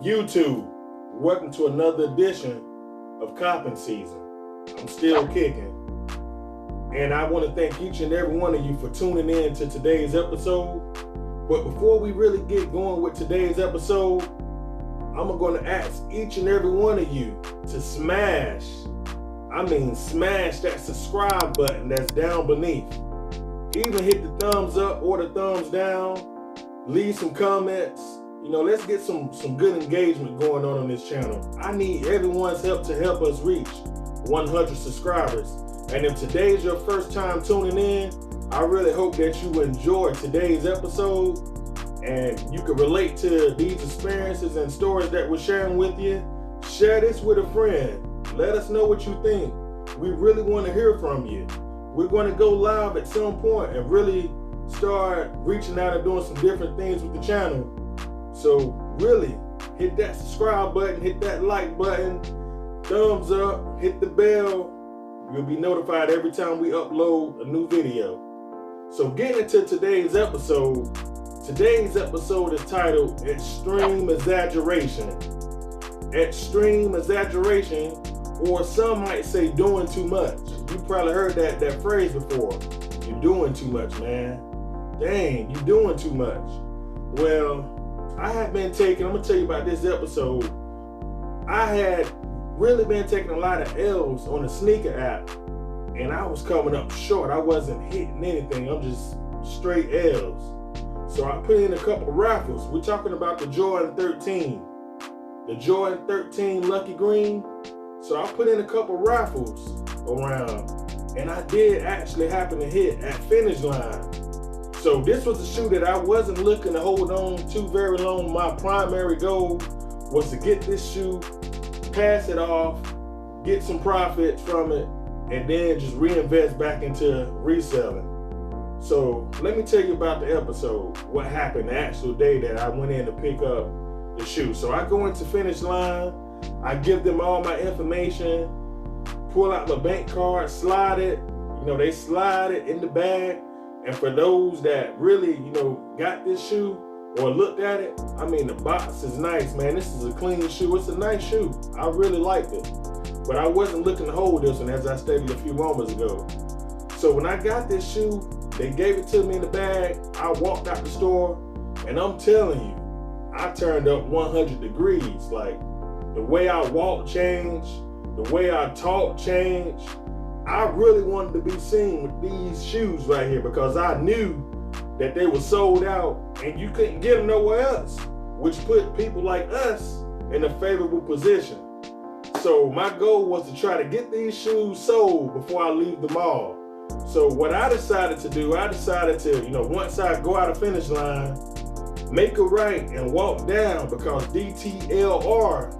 YouTube, welcome to another edition of Copping Season. I'm still kicking. And I want to thank each and every one of you for tuning in to today's episode. But before we really get going with today's episode, I'm going to ask each and every one of you to smash that subscribe button that's down beneath. Even hit the thumbs up or the thumbs down. Leave some comments. Let's get some good engagement going on this channel. I need everyone's help to help us reach 100 subscribers. And if today's your first time tuning in, I really hope that you enjoy today's episode and you can relate to these experiences and stories that we're sharing with you. Share this with a friend. Let us know what you think. We really want to hear from you. We're going to go live at some point and really start reaching out and doing some different things with the channel. So really, hit that subscribe button, hit that like button, thumbs up, hit the bell. You'll be notified every time we upload a new video. So getting into today's episode is titled Extreme Exaggeration. Extreme exaggeration, or some might say doing too much. You probably heard that phrase before. You're doing too much, man. Dang, you're doing too much. Well, I'm going to tell you about this episode. I had really been taking a lot of L's on the sneaker app, and I was coming up short. I wasn't hitting anything. I'm just straight L's. So I put in a couple of raffles. We're talking about the Jordan 13. The Jordan 13 Lucky Green. So I put in a couple of raffles around, and I did actually happen to hit at finish line. So this was a shoe that I wasn't looking to hold on to very long. My primary goal was to get this shoe, pass it off, get some profits from it, and then just reinvest back into reselling. So let me tell you about the episode, what happened the actual day that I went in to pick up the shoe. So I go into finish line, I give them all my information, pull out my bank card, slide it, they slide it in the bag. And for those that really, got this shoe or looked at it, the box is nice, man. This is a clean shoe. It's a nice shoe. I really liked it. But I wasn't looking to hold this one, as I stated a few moments ago. So when I got this shoe, they gave it to me in the bag. I walked out the store, and I'm telling you, I turned up 100 degrees. Like, the way I walk changed, the way I talk changed. I really wanted to be seen with these shoes right here because I knew that they were sold out and you couldn't get them nowhere else, which put people like us in a favorable position. So my goal was to try to get these shoes sold before I leave the mall. So what I decided to do, once I go out of finish line, make a right and walk down because DTLR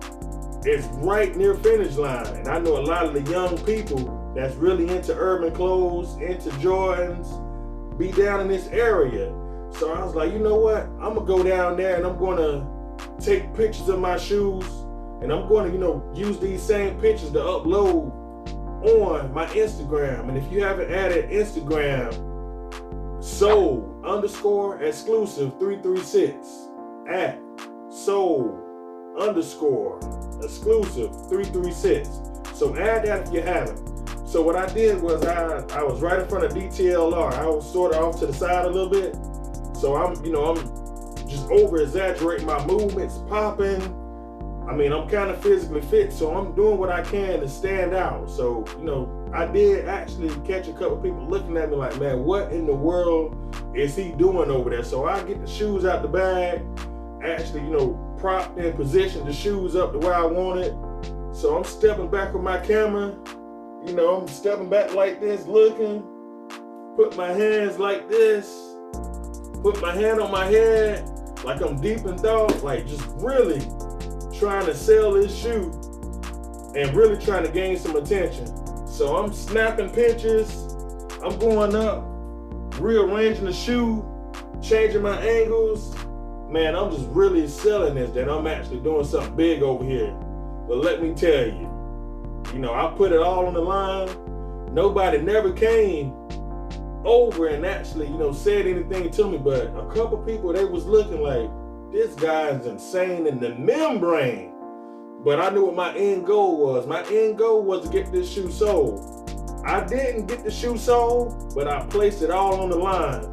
is right near finish line. And I know a lot of the young people that's really into urban clothes, into Jordans, be down in this area. So I was like, you know what? I'm gonna go down there and I'm gonna take pictures of my shoes and I'm gonna, use these same pictures to upload on my Instagram. And if you haven't added Instagram, soul_exclusive 336 at soul_exclusive 336. So add that if you haven't. So what I did was I was right in front of DTLR. I was sort of off to the side a little bit. So I'm just over exaggerating my movements, popping. I'm kind of physically fit, so I'm doing what I can to stand out. So, I did actually catch a couple people looking at me like, man, what in the world is he doing over there? So I get the shoes out the bag, actually, propped and positioned the shoes up to where I want it. So I'm stepping back with my camera. I'm stepping back like this, looking, put my hands like this, put my hand on my head, like I'm deep in thought, like just really trying to sell this shoe and really trying to gain some attention. So I'm snapping pictures, I'm going up, rearranging the shoe, changing my angles. Man, I'm just really selling this, that I'm actually doing something big over here. But let me tell you, I put it all on the line. Nobody never came over and actually, said anything to me, but a couple people, they was looking like, this guy is insane in the membrane. But I knew what my end goal was. My end goal was to get this shoe sold. I didn't get the shoe sold, but I placed it all on the line.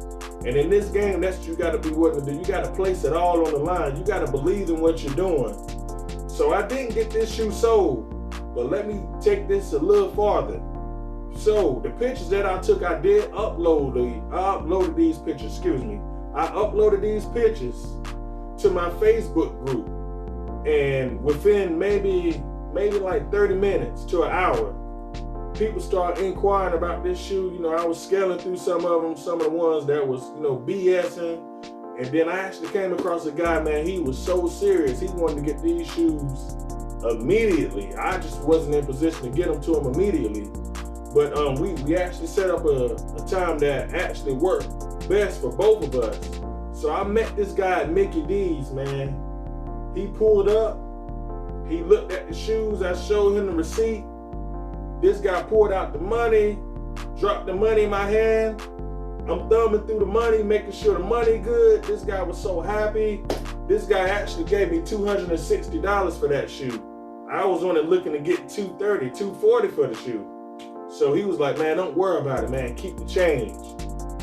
And in this game, that's what you gotta be willing to do. You gotta place it all on the line. You gotta believe in what you're doing. So I didn't get this shoe sold, but let me take this a little farther. So the pictures that I took, I did upload these pictures, I uploaded these pictures to my Facebook group. And within maybe like 30 minutes to an hour, people start inquiring about this shoe. You know, I was scaling through some of the ones that was, BSing. And then I actually came across a guy, man, he was so serious. He wanted to get these shoes immediately. I just wasn't in position to get them to him immediately. But we actually set up a time that actually worked best for both of us. So I met this guy at Mickey D's, man. He pulled up, he looked at the shoes, I showed him the receipt. This guy pulled out the money, dropped the money in my hand. I'm thumbing through the money, making sure the money good. This guy was so happy. This guy actually gave me $260 for that shoe. I was only looking to get $230, $240 for the shoe. So he was like, man, don't worry about it, man, keep the change.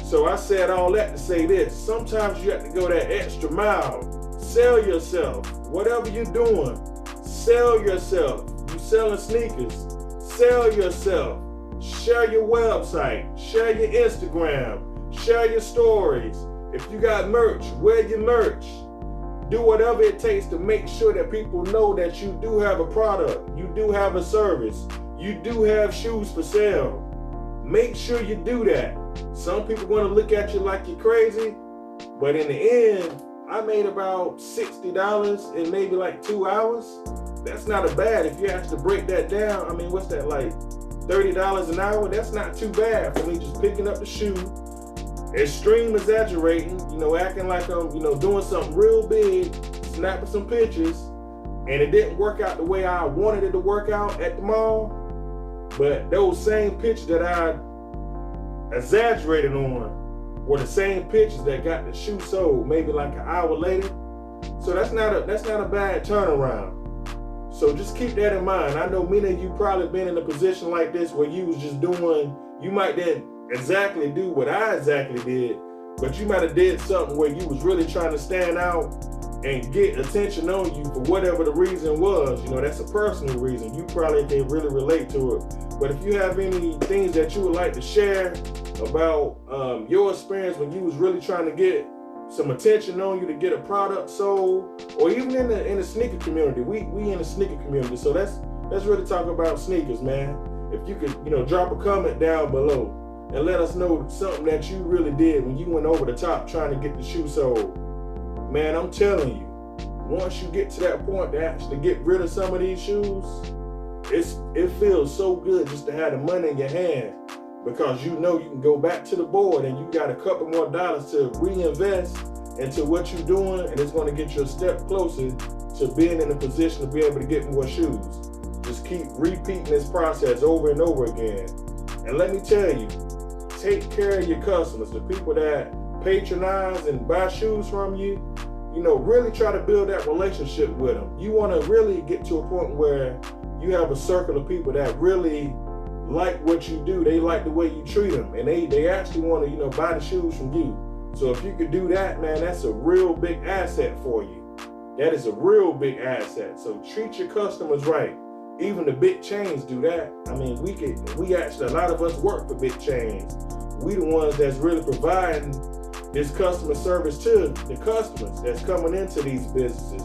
So I said all that to say this. Sometimes you have to go that extra mile. Sell yourself. Whatever you're doing, sell yourself. You selling sneakers, sell yourself. Share your website, share your Instagram, share your stories. If you got merch, wear your merch. Do whatever it takes to make sure that people know that you do have a product, you do have a service, you do have shoes for sale. Make sure you do that. Some people want to look at you like you're crazy, but in the end, I made about $60 in maybe like 2 hours. That's not a bad. If you actually break that down, I mean, what's that, like $30 an hour? That's not too bad for me just picking up the shoe, extreme exaggerating, acting like I'm, doing something real big, snapping some pictures, and it didn't work out the way I wanted it to work out at the mall. But those same pictures that I exaggerated on were the same pictures that got the shoe sold maybe like an hour later. So that's not a bad turnaround. So just keep that in mind. I know many of you probably been in a position like this where you was just doing, you might didn't exactly do what I exactly did, but you might have did something where you was really trying to stand out and get attention on you for whatever the reason was. That's a personal reason. You probably can really relate to it. But if you have any things that you would like to share about your experience when you was really trying to get some attention on you to get a product sold, or even in the sneaker community, we in the sneaker community. So let's really talk about sneakers, man. If you could, drop a comment down below and let us know something that you really did when you went over the top trying to get the shoe sold. Man, I'm telling you, once you get to that point to actually get rid of some of these shoes, it feels so good just to have the money in your hand, because you can go back to the board and you got a couple more dollars to reinvest into what you're doing, and it's going to get you a step closer to being in a position to be able to get more shoes. Just keep repeating this process over and over again. And let me tell you, take care of your customers, the people that patronize and buy shoes from you. Really try to build that relationship with them. You want to really get to a point where you have a circle of people that really like what you do. They like the way you treat them, and they actually want to, buy the shoes from you. So if you could do that, man, that's a real big asset for you. That is a real big asset. So treat your customers right. Even the big chains do that. I mean, we actually, a lot of us work for big chains. We the ones that's really providing this customer service to the customers that's coming into these businesses.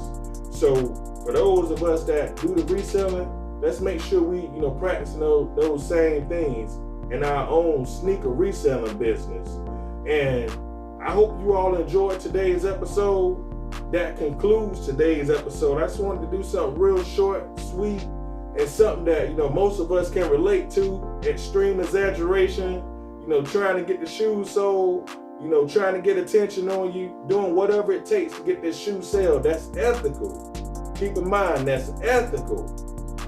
So for those of us that do the reselling, let's make sure we, practicing those same things in our own sneaker reselling business. And I hope you all enjoyed today's episode. That concludes today's episode. I just wanted to do something real short, sweet, and something that, most of us can relate to. Extreme exaggeration, trying to get the shoes sold, trying to get attention on you, doing whatever it takes to get this shoe sale. That's ethical. Keep in mind, that's ethical.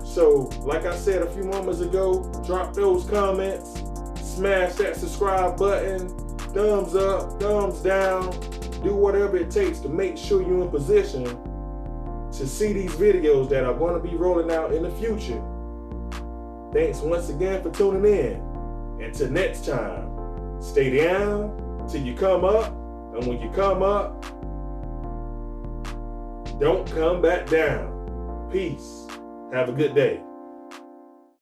So, like I said a few moments ago, drop those comments, smash that subscribe button, thumbs up, thumbs down, Do whatever it takes to make sure you're in position to see these videos that are going to be rolling out in the future. Thanks once again for tuning in. Until next time, stay down till you come up. And when you come up, don't come back down. Peace. Have a good day.